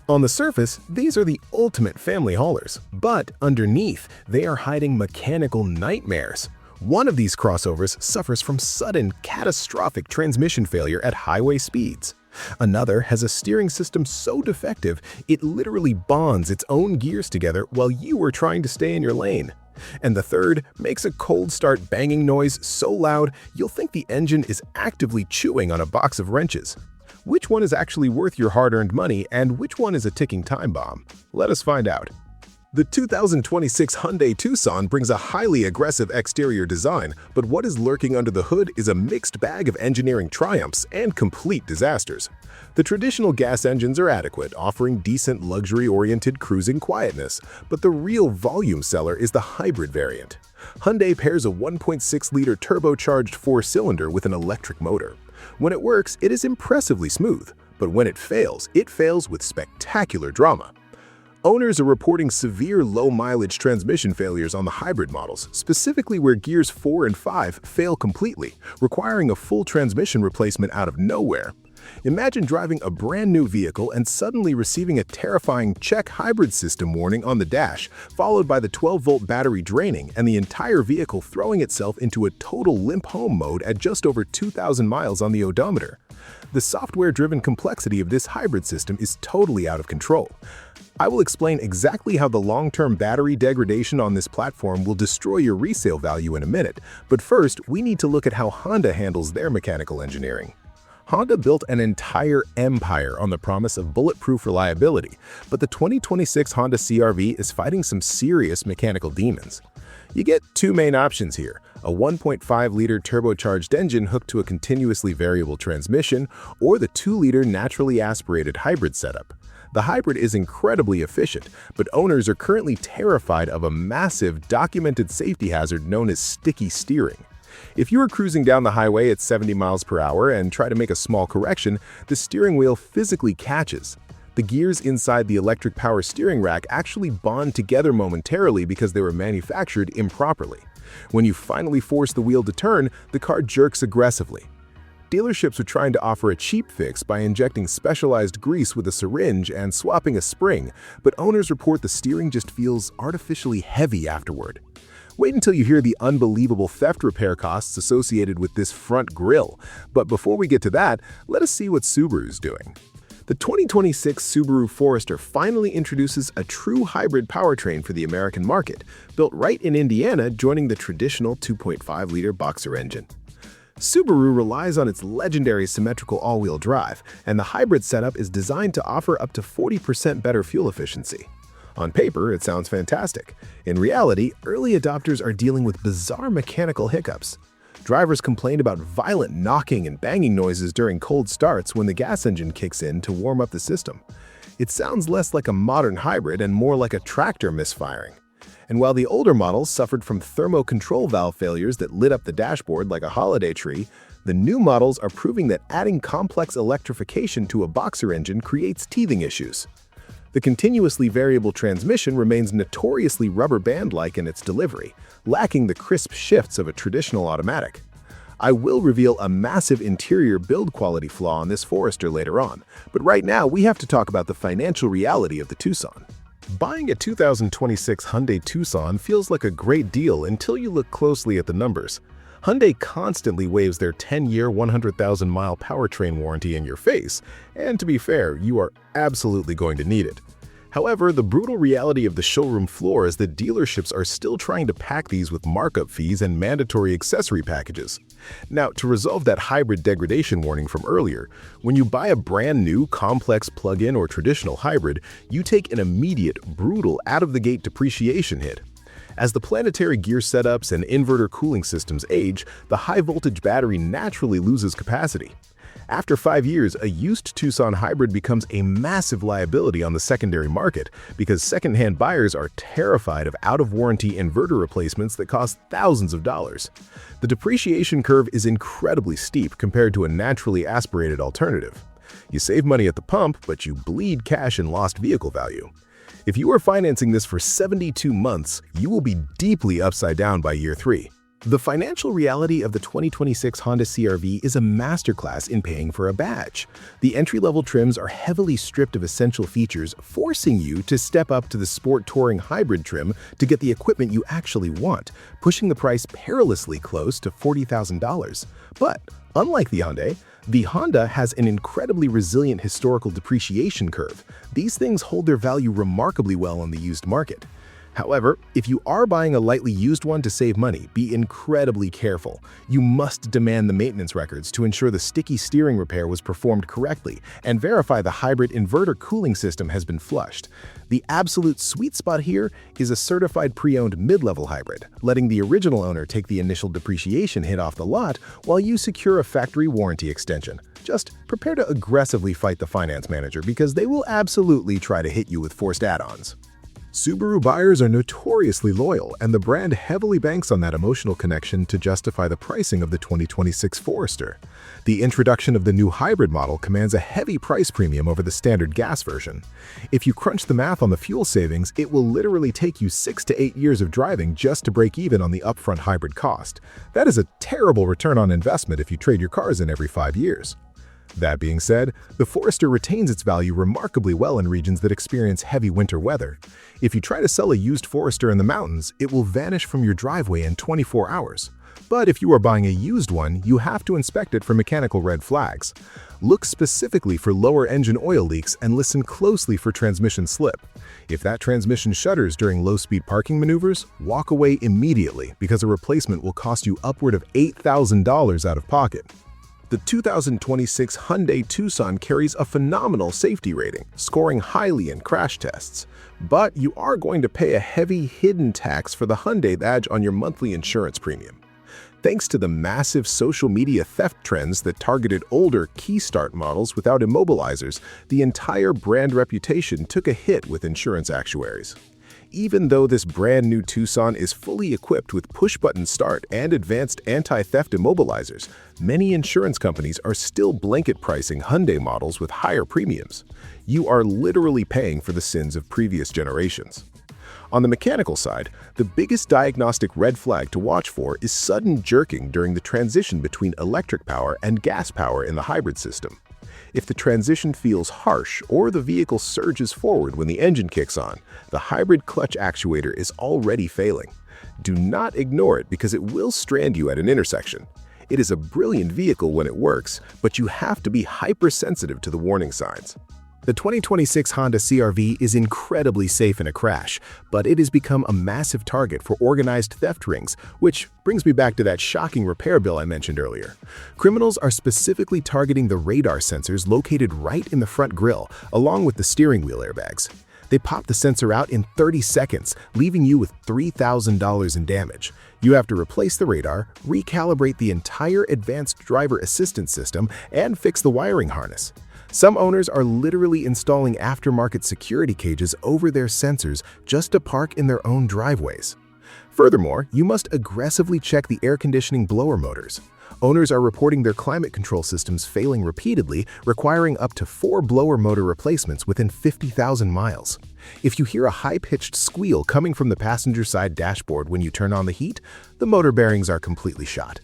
On the surface, these are the ultimate family haulers, but underneath, they are hiding mechanical nightmares. One of these crossovers suffers from sudden, catastrophic transmission failure at highway speeds. Another has a steering system so defective it literally bonds its own gears together while you are trying to stay in your lane. And the third makes a cold start banging noise so loud you'll think the engine is actively chewing on a box of wrenches. Which one is actually worth your hard-earned money and which one is a ticking time bomb? Let us find out. The 2026 Hyundai Tucson brings a highly aggressive exterior design, but what is lurking under the hood is a mixed bag of engineering triumphs and complete disasters. The traditional gas engines are adequate, offering decent luxury-oriented cruising quietness, but the real volume seller is the hybrid variant. Hyundai pairs a 1.6-liter turbocharged four-cylinder with an electric motor. When it works, it is impressively smooth, but when it fails with spectacular drama. Owners are reporting severe low-mileage transmission failures on the hybrid models, specifically where gears 4 and 5 fail completely, requiring a full transmission replacement out of nowhere. Imagine driving a brand-new vehicle and suddenly receiving a terrifying check hybrid system warning on the dash, followed by the 12-volt battery draining and the entire vehicle throwing itself into a total limp home mode at just over 2,000 miles on the odometer. The software-driven complexity of this hybrid system is totally out of control. I will explain exactly how the long-term battery degradation on this platform will destroy your resale value in a minute, but first, we need to look at how Honda handles their mechanical engineering. Honda built an entire empire on the promise of bulletproof reliability, but the 2026 Honda CR-V is fighting some serious mechanical demons. You get two main options here: a 1.5-liter turbocharged engine hooked to a continuously variable transmission, or the 2-liter naturally aspirated hybrid setup. The hybrid is incredibly efficient, but owners are currently terrified of a massive, documented safety hazard known as sticky steering. If you are cruising down the highway at 70 miles per hour and try to make a small correction, the steering wheel physically catches. The gears inside the electric power steering rack actually bond together momentarily because they were manufactured improperly. When you finally force the wheel to turn, the car jerks aggressively. Dealerships are trying to offer a cheap fix by injecting specialized grease with a syringe and swapping a spring, but owners report the steering just feels artificially heavy afterward. Wait until you hear the unbelievable theft repair costs associated with this front grille. But before we get to that, let us see what Subaru's doing. The 2026 Subaru Forester finally introduces a true hybrid powertrain for the American market, built right in Indiana, joining the traditional 2.5-liter boxer engine. Subaru relies on its legendary symmetrical all-wheel drive, and the hybrid setup is designed to offer up to 40% better fuel efficiency. On paper, it sounds fantastic. In reality, early adopters are dealing with bizarre mechanical hiccups. Drivers complained about violent knocking and banging noises during cold starts when the gas engine kicks in to warm up the system. It sounds less like a modern hybrid and more like a tractor misfiring. And while the older models suffered from thermo control valve failures that lit up the dashboard like a holiday tree, the new models are proving that adding complex electrification to a boxer engine creates teething issues. The continuously variable transmission remains notoriously rubber band-like in its delivery, lacking the crisp shifts of a traditional automatic. I will reveal a massive interior build quality flaw on this Forester later on, but right now we have to talk about the financial reality of the Tucson. Buying a 2026 Hyundai Tucson feels like a great deal until you look closely at the numbers. Hyundai constantly waves their 10-year, 100,000-mile powertrain warranty in your face, and to be fair, you are absolutely going to need it. However, the brutal reality of the showroom floor is that dealerships are still trying to pack these with markup fees and mandatory accessory packages. Now, to resolve that hybrid degradation warning from earlier, when you buy a brand new, complex plug-in or traditional hybrid, you take an immediate, brutal, out-of-the-gate depreciation hit. As the planetary gear setups and inverter cooling systems age, the high-voltage battery naturally loses capacity. After 5 years, a used Tucson hybrid becomes a massive liability on the secondary market because second-hand buyers are terrified of out-of-warranty inverter replacements that cost thousands of dollars. The depreciation curve is incredibly steep compared to a naturally aspirated alternative. You save money at the pump, but you bleed cash in lost vehicle value. If you are financing this for 72 months, you will be deeply upside down by year 3. The financial reality of the 2026 Honda CR-V is a masterclass in paying for a badge. The entry-level trims are heavily stripped of essential features, forcing you to step up to the sport touring hybrid trim to get the equipment you actually want, pushing the price perilously close to $40,000. But unlike the Honda has an incredibly resilient historical depreciation curve. These things hold their value remarkably well on the used market. However, if you are buying a lightly used one to save money, be incredibly careful. You must demand the maintenance records to ensure the sticky steering repair was performed correctly and verify the hybrid inverter cooling system has been flushed. The absolute sweet spot here is a certified pre-owned mid-level hybrid, letting the original owner take the initial depreciation hit off the lot while you secure a factory warranty extension. Just prepare to aggressively fight the finance manager because they will absolutely try to hit you with forced add-ons. Subaru buyers are notoriously loyal, and the brand heavily banks on that emotional connection to justify the pricing of the 2026 Forester. The introduction of the new hybrid model commands a heavy price premium over the standard gas version. If you crunch the math on the fuel savings, it will literally take you 6 to 8 years of driving just to break even on the upfront hybrid cost. That is a terrible return on investment if you trade your cars in every 5 years. That being said, the Forester retains its value remarkably well in regions that experience heavy winter weather. If you try to sell a used Forester in the mountains, it will vanish from your driveway in 24 hours. But if you are buying a used one, you have to inspect it for mechanical red flags. Look specifically for lower engine oil leaks and listen closely for transmission slip. If that transmission shudders during low-speed parking maneuvers, walk away immediately because a replacement will cost you upward of $8,000 out of pocket. The 2026 Hyundai Tucson carries a phenomenal safety rating, scoring highly in crash tests. But you are going to pay a heavy hidden tax for the Hyundai badge on your monthly insurance premium. Thanks to the massive social media theft trends that targeted older key start models without immobilizers, the entire brand reputation took a hit with insurance actuaries. Even though this brand new Tucson is fully equipped with push-button start and advanced anti-theft immobilizers, many insurance companies are still blanket pricing Hyundai models with higher premiums. You are literally paying for the sins of previous generations. On the mechanical side, the biggest diagnostic red flag to watch for is sudden jerking during the transition between electric power and gas power in the hybrid system. If the transition feels harsh or the vehicle surges forward when the engine kicks on, the hybrid clutch actuator is already failing. Do not ignore it because it will strand you at an intersection. It is a brilliant vehicle when it works, but you have to be hypersensitive to the warning signs. The 2026 Honda CR-V is incredibly safe in a crash, but it has become a massive target for organized theft rings, which brings me back to that shocking repair bill I mentioned earlier. Criminals are specifically targeting the radar sensors located right in the front grille, along with the steering wheel airbags. They pop the sensor out in 30 seconds, leaving you with $3,000 in damage. You have to replace the radar, recalibrate the entire advanced driver assistance system, and fix the wiring harness. Some owners are literally installing aftermarket security cages over their sensors just to park in their own driveways. Furthermore, you must aggressively check the air conditioning blower motors. Owners are reporting their climate control systems failing repeatedly, requiring up to 4 blower motor replacements within 50,000 miles. If you hear a high-pitched squeal coming from the passenger side dashboard when you turn on the heat, the motor bearings are completely shot.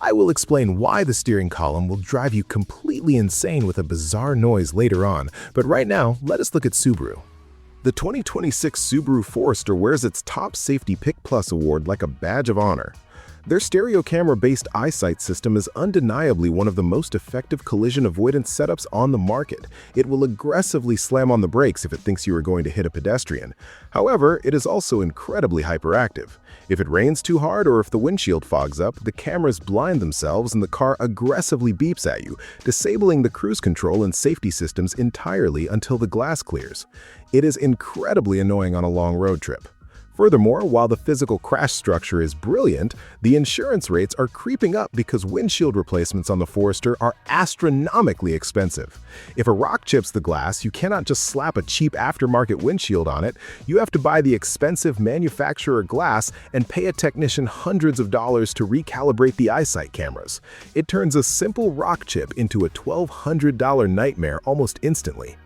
I will explain why the steering column will drive you completely insane with a bizarre noise later on, but right now, let us look at Subaru. The 2026 Subaru Forester wears its Top Safety Pick Plus award like a badge of honor. Their stereo camera-based eyesight system is undeniably one of the most effective collision avoidance setups on the market. It will aggressively slam on the brakes if it thinks you are going to hit a pedestrian. However, it is also incredibly hyperactive. If it rains too hard or if the windshield fogs up, the cameras blind themselves and the car aggressively beeps at you, disabling the cruise control and safety systems entirely until the glass clears. It is incredibly annoying on a long road trip. Furthermore, while the physical crash structure is brilliant, the insurance rates are creeping up because windshield replacements on the Forester are astronomically expensive. If a rock chips the glass, you cannot just slap a cheap aftermarket windshield on it. You have to buy the expensive manufacturer glass and pay a technician hundreds of dollars to recalibrate the eyesight cameras. It turns a simple rock chip into a $1,200 nightmare almost instantly.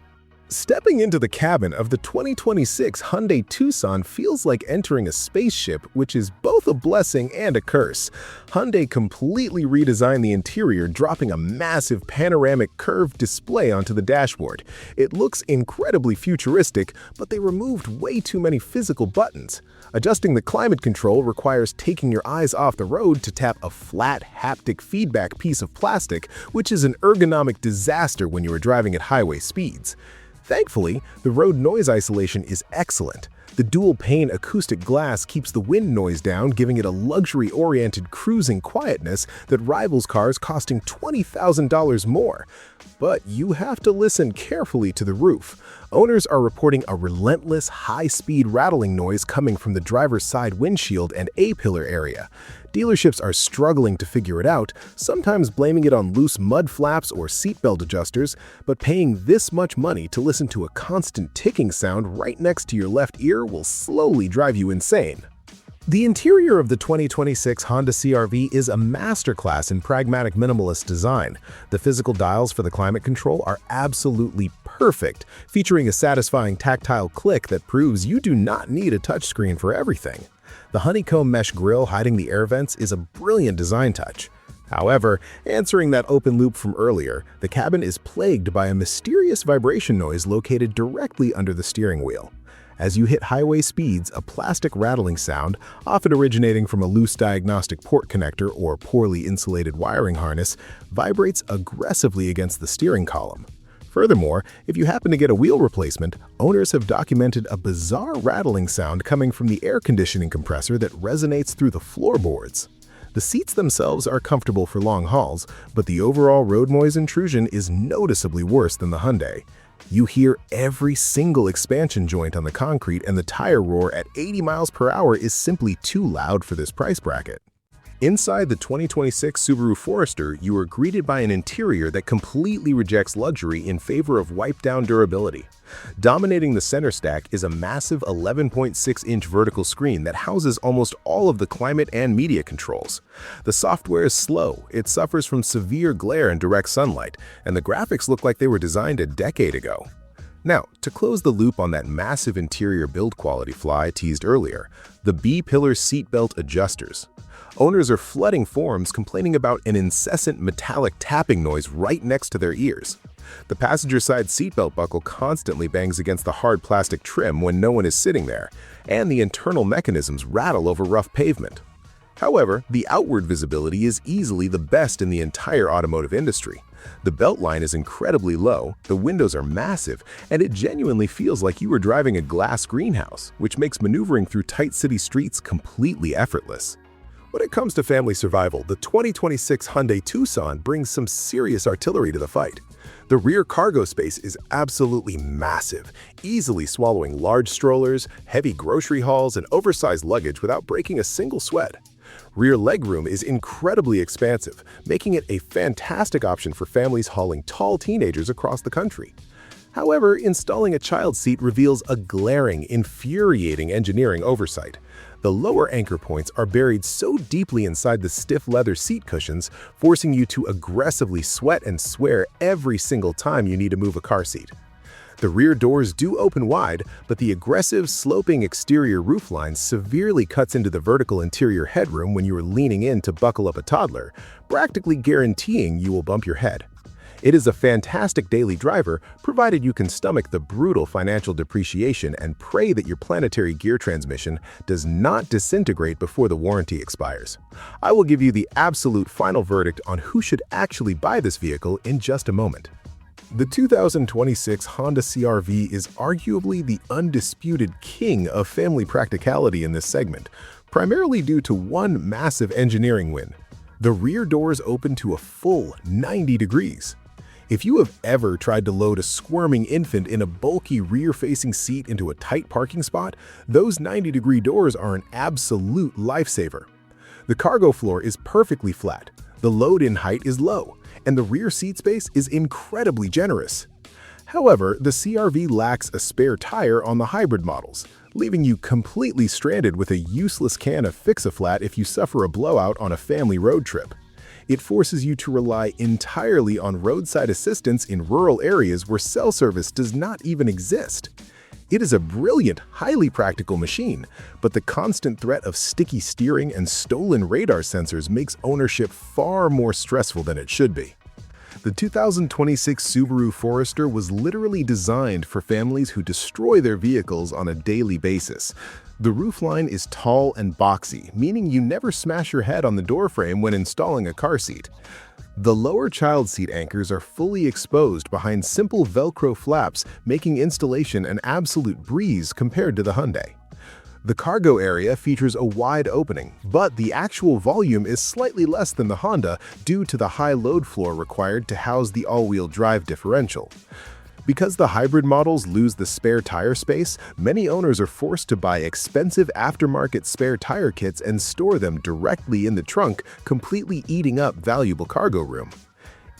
Stepping into the cabin of the 2026 Hyundai Tucson feels like entering a spaceship, which is both a blessing and a curse. Hyundai completely redesigned the interior, dropping a massive panoramic curved display onto the dashboard. It looks incredibly futuristic, but they removed way too many physical buttons. Adjusting the climate control requires taking your eyes off the road to tap a flat, haptic feedback piece of plastic, which is an ergonomic disaster when you are driving at highway speeds. Thankfully, the road noise isolation is excellent. The dual-pane acoustic glass keeps the wind noise down, giving it a luxury-oriented cruising quietness that rivals cars costing $20,000 more. But you have to listen carefully to the roof. Owners are reporting a relentless, high-speed rattling noise coming from the driver's side windshield and A-pillar area. Dealerships are struggling to figure it out, sometimes blaming it on loose mud flaps or seatbelt adjusters, but paying this much money to listen to a constant ticking sound right next to your left ear will slowly drive you insane. The interior of the 2026 Honda CR-V is a masterclass in pragmatic minimalist design. The physical dials for the climate control are absolutely perfect, featuring a satisfying tactile click that proves you do not need a touchscreen for everything. The honeycomb mesh grille hiding the air vents is a brilliant design touch. However, answering that open loop from earlier, the cabin is plagued by a mysterious vibration noise located directly under the steering wheel. As you hit highway speeds, a plastic rattling sound, often originating from a loose diagnostic port connector or poorly insulated wiring harness, vibrates aggressively against the steering column. Furthermore, if you happen to get a wheel replacement, owners have documented a bizarre rattling sound coming from the air conditioning compressor that resonates through the floorboards. The seats themselves are comfortable for long hauls, but the overall road noise intrusion is noticeably worse than the Hyundai. You hear every single expansion joint on the concrete, and the tire roar at 80 miles per hour is simply too loud for this price bracket. Inside the 2026 Subaru Forester, you are greeted by an interior that completely rejects luxury in favor of wiped-down durability. Dominating the center stack is a massive 11.6-inch vertical screen that houses almost all of the climate and media controls. The software is slow, it suffers from severe glare and direct sunlight, and the graphics look like they were designed a decade ago. Now, to close the loop on that massive interior build quality flaw I teased earlier, the B-pillar seatbelt adjusters. Owners are flooding forums complaining about an incessant metallic tapping noise right next to their ears. The passenger side seatbelt buckle constantly bangs against the hard plastic trim when no one is sitting there, and the internal mechanisms rattle over rough pavement. However, the outward visibility is easily the best in the entire automotive industry. The belt line is incredibly low, the windows are massive, and it genuinely feels like you are driving a glass greenhouse, which makes maneuvering through tight city streets completely effortless. When it comes to family survival, the 2026 Hyundai Tucson brings some serious artillery to the fight. The rear cargo space is absolutely massive, easily swallowing large strollers, heavy grocery hauls, and oversized luggage without breaking a single sweat. Rear legroom is incredibly expansive, making it a fantastic option for families hauling tall teenagers across the country. However, installing a child seat reveals a glaring, infuriating engineering oversight. The lower anchor points are buried so deeply inside the stiff leather seat cushions, forcing you to aggressively sweat and swear every single time you need to move a car seat. The rear doors do open wide, but the aggressive, sloping exterior roofline severely cuts into the vertical interior headroom when you are leaning in to buckle up a toddler, practically guaranteeing you will bump your head. It is a fantastic daily driver, provided you can stomach the brutal financial depreciation and pray that your planetary gear transmission does not disintegrate before the warranty expires. I will give you the absolute final verdict on who should actually buy this vehicle in just a moment. The 2026 Honda CR-V is arguably the undisputed king of family practicality in this segment, primarily due to one massive engineering win. The rear doors open to a full 90 degrees. If you have ever tried to load a squirming infant in a bulky rear-facing seat into a tight parking spot, those 90-degree doors are an absolute lifesaver. The cargo floor is perfectly flat, the load-in height is low, and the rear seat space is incredibly generous. However, the CR-V lacks a spare tire on the hybrid models, leaving you completely stranded with a useless can of Fix-A-Flat if you suffer a blowout on a family road trip. It forces you to rely entirely on roadside assistance in rural areas where cell service does not even exist. It is a brilliant, highly practical machine, but the constant threat of sticky steering and stolen radar sensors makes ownership far more stressful than it should be. The 2026 Subaru Forester was literally designed for families who destroy their vehicles on a daily basis. The roofline is tall and boxy, meaning you never smash your head on the doorframe when installing a car seat. The lower child seat anchors are fully exposed behind simple Velcro flaps, making installation an absolute breeze compared to the Hyundai. The cargo area features a wide opening, but the actual volume is slightly less than the Honda due to the high load floor required to house the all-wheel drive differential. Because the hybrid models lose the spare tire space, many owners are forced to buy expensive aftermarket spare tire kits and store them directly in the trunk, completely eating up valuable cargo room.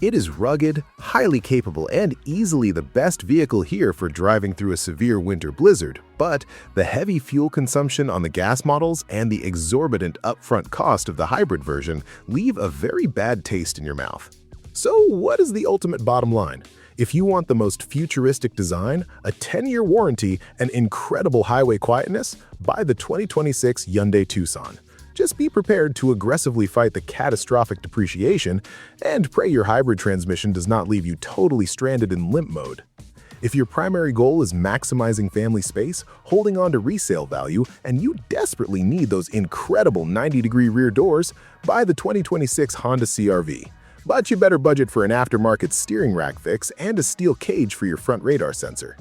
It is rugged, highly capable, and easily the best vehicle here for driving through a severe winter blizzard, but the heavy fuel consumption on the gas models and the exorbitant upfront cost of the hybrid version leave a very bad taste in your mouth. So what is the ultimate bottom line? If you want the most futuristic design, a 10-year warranty, and incredible highway quietness, buy the 2026 Hyundai Tucson. Just be prepared to aggressively fight the catastrophic depreciation and pray your hybrid transmission does not leave you totally stranded in limp mode. If your primary goal is maximizing family space, holding on to resale value, and you desperately need those incredible 90-degree rear doors, buy the 2026 Honda CR-V. But you better budget for an aftermarket steering rack fix and a steel cage for your front radar sensor.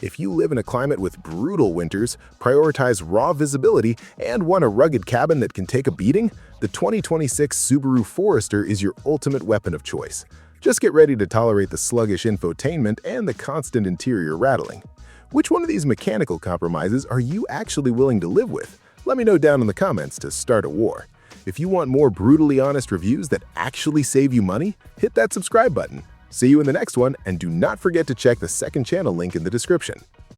If you live in a climate with brutal winters, prioritize raw visibility, and want a rugged cabin that can take a beating, the 2026 Subaru Forester is your ultimate weapon of choice. Just get ready to tolerate the sluggish infotainment and the constant interior rattling. Which one of these mechanical compromises are you actually willing to live with? Let me know down in the comments to start a war. If you want more brutally honest reviews that actually save you money, hit that subscribe button. See you in the next one, and do not forget to check the second channel link in the description.